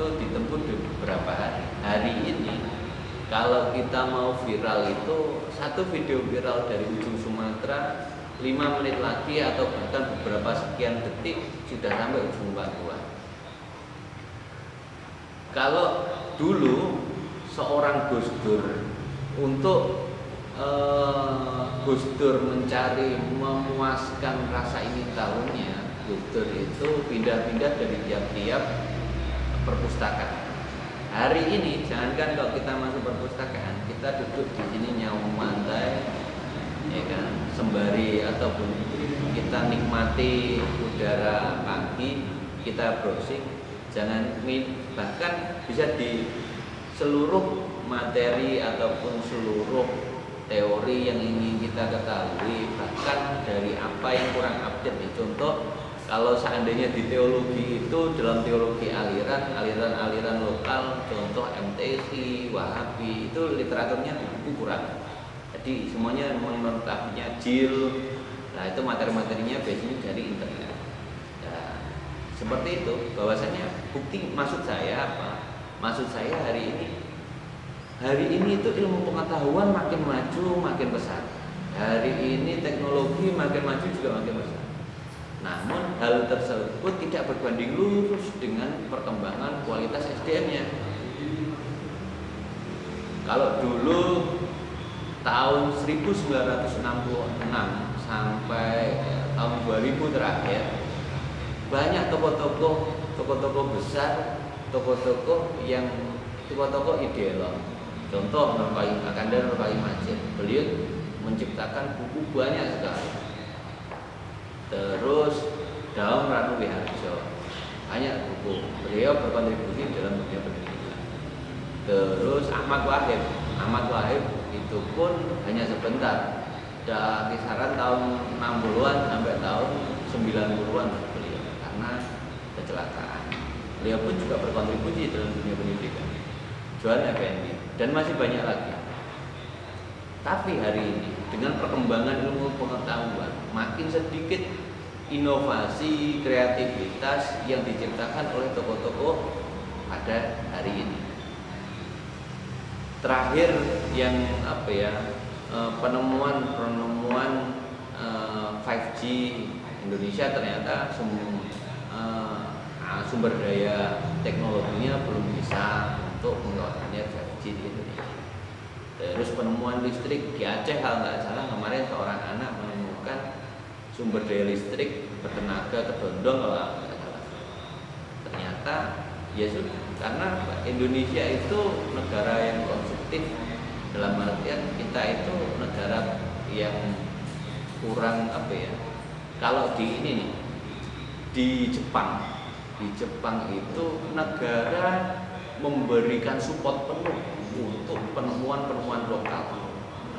itu ditempuh beberapa hari. Hari ini kalau kita mau viral itu satu video viral dari ujung Sumatera 5 menit lagi atau bahkan beberapa sekian detik sudah sampai ujung Papua. Kalau dulu seorang Gus Dur untuk Gus Dur mencari memuaskan rasa ingin tahunya, Gus Dur itu pindah-pindah dari tiap-tiap perpustakaan. Hari ini jangankan kalau kita masuk perpustakaan, kita duduk di sini nyamantai, ya kan, sembari ataupun kita nikmati udara pagi, kita browsing, bahkan bisa di seluruh materi ataupun seluruh teori yang ingin kita ketahui, bahkan dari apa yang kurang update nih. Contoh, kalau seandainya di teologi itu dalam teologi aliran lokal, contoh MTC, Wahabi, itu literaturnya di buku kurang. Jadi semuanya melengkapinya jil. Nah, itu materi-materinya biasanya dari internet. Nah, seperti itu, bahwasanya bukti maksud saya apa? Maksud saya hari ini itu ilmu pengetahuan makin maju, makin besar. Hari ini teknologi makin maju juga makin besar. Namun hal tersebut tidak berbanding lurus dengan perkembangan kualitas SDM-nya. Kalau dulu tahun 1966 sampai tahun 2000 terakhir, banyak tokoh-tokoh besar, tokoh-tokoh ideolog. Contoh Akandar Nur Majid, beliau menciptakan buku banyak sekali. Terus Daum Ranu Wiharjo, banyak buku. Beliau berkontribusi dalam dunia pendidikan. Terus Ahmad Wahid itu pun hanya sebentar, kisaran tahun 60-an sampai tahun 90-an beliau, karena kecelakaan. Beliau pun juga berkontribusi dalam dunia pendidikan. Johan Effendi dan masih banyak lagi. Tapi hari ini dengan perkembangan ilmu pengetahuan, makin sedikit inovasi, kreativitas yang diciptakan oleh tokoh-tokoh pada hari ini. Terakhir yang penemuan 5G Indonesia ternyata sumber daya teknologinya belum bisa untuk menggunakannya 5G di Indonesia. Terus penemuan listrik di Aceh, kalau nggak salah kemarin seorang anak menemukan sumber daya listrik bertenaga kedondong, kalau nggak salah. Ternyata ya sudah, karena Indonesia itu negara yang konsumtif, dalam artian kita itu negara yang kurang kalau di ini nih, di Jepang itu negara memberikan support penuh untuk penemuan lokal,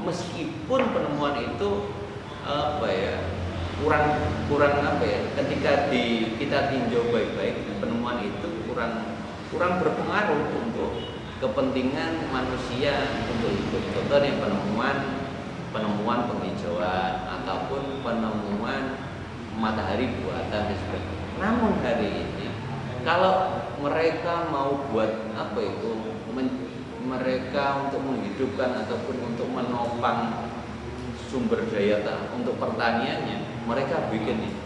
meskipun penemuan itu kurang ketika kita tinjau baik-baik, penemuan itu kurang berpengaruh untuk kepentingan manusia untuk hidup. Contohnya penemuan penghijauan ataupun penemuan matahari buatan dan sebagainya. Namun hari ini kalau mereka mau buat mereka untuk menghidupkan ataupun untuk menopang sumber daya untuk pertaniannya, mereka bikin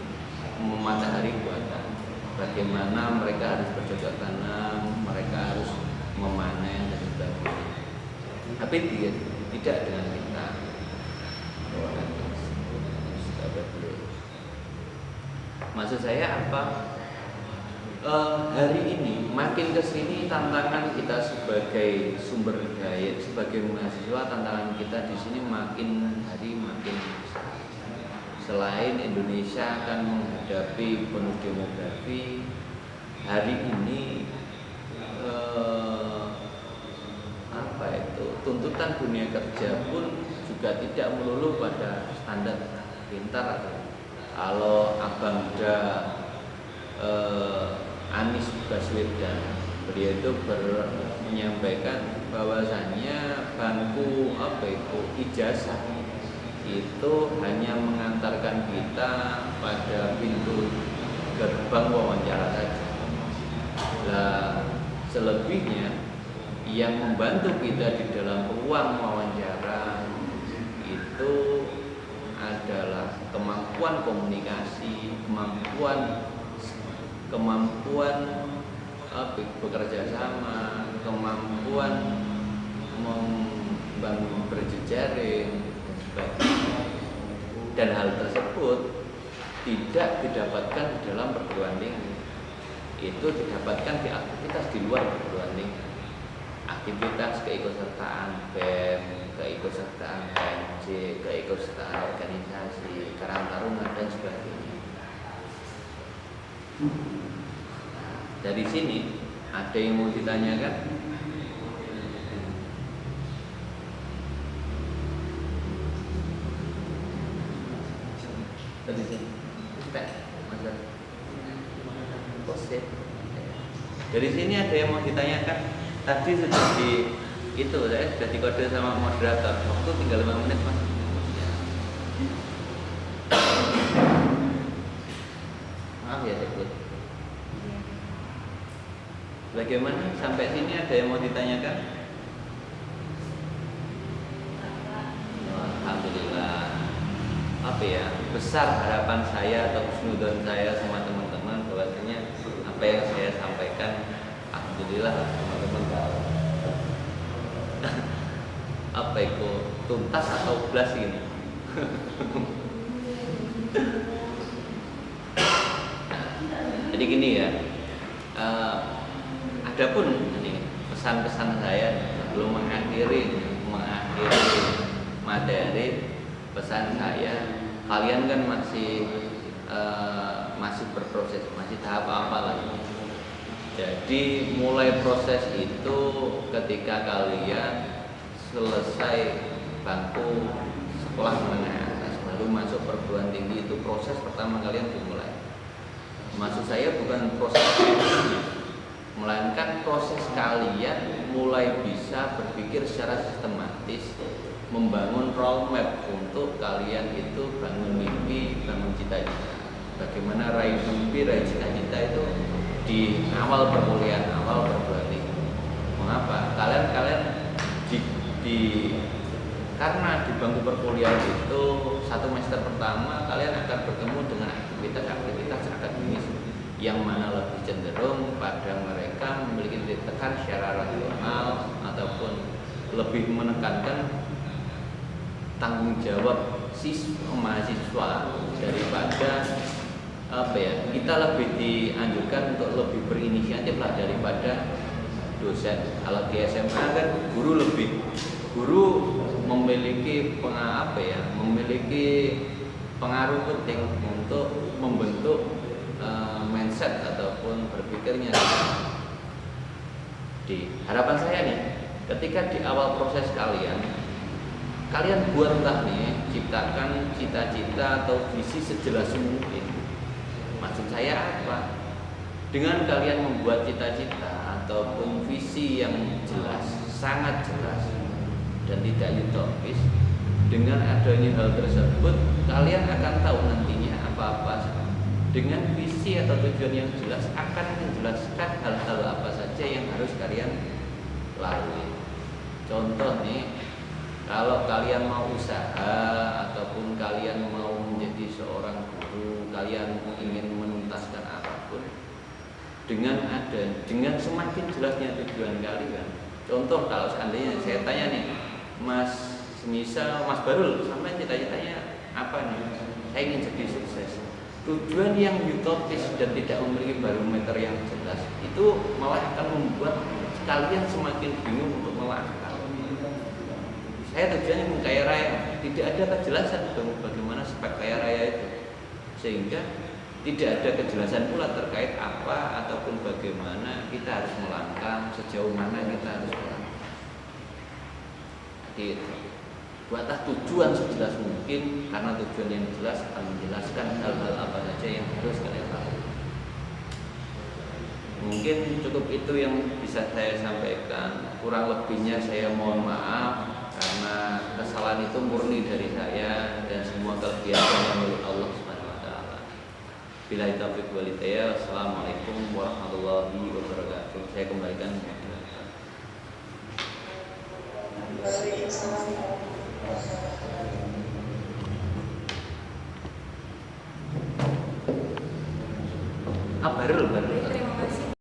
matahari buatan. Bagaimana mereka harus bercocok tanam, mereka harus memanen dan sebagainya. Tapi tidak dengan kita. Maksud saya apa? Hari ini makin kesini tantangan kita sebagai sumber daya, sebagai mahasiswa, tantangan kita di sini makin hari makin besar. Selain Indonesia akan menghadapi bonus demografi, hari ini tuntutan dunia kerja pun juga tidak melulu pada standar pintar. Kalau Abang Anies Baswedan, beliau itu menyampaikan bahwasannya bangku ijazah itu hanya mengantarkan kita pada pintu gerbang wawancara saja. Nah, Selebihnya yang membantu kita di dalam ruang wawancara itu adalah kemampuan komunikasi, kemampuan bekerja sama, kemampuan membangun berjejaring dan sebagainya. Dan hal tersebut tidak didapatkan di dalam perguruan tinggi, itu didapatkan di aktivitas di luar perguruan tinggi, aktivitas keikutsertaan BEM, keikutsertaan KMJ, keikutsertaan organisasi, Karang Taruna dan sebagainya. Dari sini ada yang mau ditanyakan? Dari sini, dari sini ada yang mau ditanyakan? Tadi sudah saya sudah dikode sama moderator. Waktu tinggal 5 menit mas. Maaf ya Sekut. Bagaimana sampai sini ada yang mau ditanyakan? Alhamdulillah. Apa ya, besar harapan saya atau husnuzon saya sama teman-teman bahwasanya apa yang saya sampaikan alhamdulillah teman-teman tahu. Apa itu tuntas atau blas ini? Jadi gini ya, adapun ini pesan-pesan saya sebelum mengakhiri materi, pesan saya, kalian kan masih berproses, masih tahap apa lagi. Jadi mulai proses itu ketika kalian selesai bangku sekolah menengah atas baru masuk perguruan tinggi, itu proses pertama kalian dimulai. Maksud saya bukan proses melainkan proses kalian mulai bisa berpikir secara sistematis, membangun roadmap untuk kalian itu bangun mimpi, bangun cita-cita. Bagaimana raih mimpi, raih cita-cita itu di awal perkuliahan, awal perguruan tinggi. Mengapa? Kalian karena di bangku perkuliahan itu satu semester pertama kalian akan bertemu dengan aktivitas akademis yang mana lebih cenderung pada mereka memiliki tekan secara rasional ataupun lebih menekankan tanggung jawab mahasiswa daripada kita lebih dianjurkan untuk lebih berinisiatif lah daripada dosen. Kalau di SMA kan guru memiliki memiliki pengaruh penting untuk membentuk mindset ataupun berpikirnya. Di harapan saya nih, ketika di awal proses kalian buatlah nih, ciptakan cita-cita atau visi sejelas mungkin. Maksud saya apa? Dengan kalian membuat cita-cita ataupun visi yang jelas, sangat jelas dan tidak utopis, dengan adanya hal tersebut kalian akan tahu nantinya apa-apa. Dengan visi atau tujuan yang jelas akan menjelaskan hal-hal apa saja yang harus kalian lalui. Contoh nih, kalau kalian mau usaha ataupun kalian mau menjadi seorang guru, kalian ingin menuntaskan apapun, dengan semakin jelasnya tujuan kalian. Contoh kalau seandainya saya tanya nih, Mas Barul, sampai cita-citanya apa nih? Saya ingin jadi sukses. Tujuan yang utopis dan tidak memiliki barometer yang jelas itu malah akan membuat kalian semakin bingung untuk melangkah. Saya tujuannya mengkaya raya, tidak ada kejelasan bagaimana spek kaya raya itu, sehingga tidak ada kejelasan pula terkait apa ataupun bagaimana kita harus melangkah, sejauh mana kita harus melangkah. Jadi buatlah tujuan sejelas mungkin, karena tujuan yang jelas akan menjelaskan hal-hal apa saja yang harus kalian lakukan. Mungkin cukup itu yang bisa saya sampaikan. Kurang lebihnya saya mohon maaf, karena kesalahan itu murni dari saya dan semua kelebihan milik Allah Subhanahu wa taala. Billahi taufiq wal hidayah. Assalamualaikum warahmatullahi wabarakatuh. Saya kembalikan Ah, baru.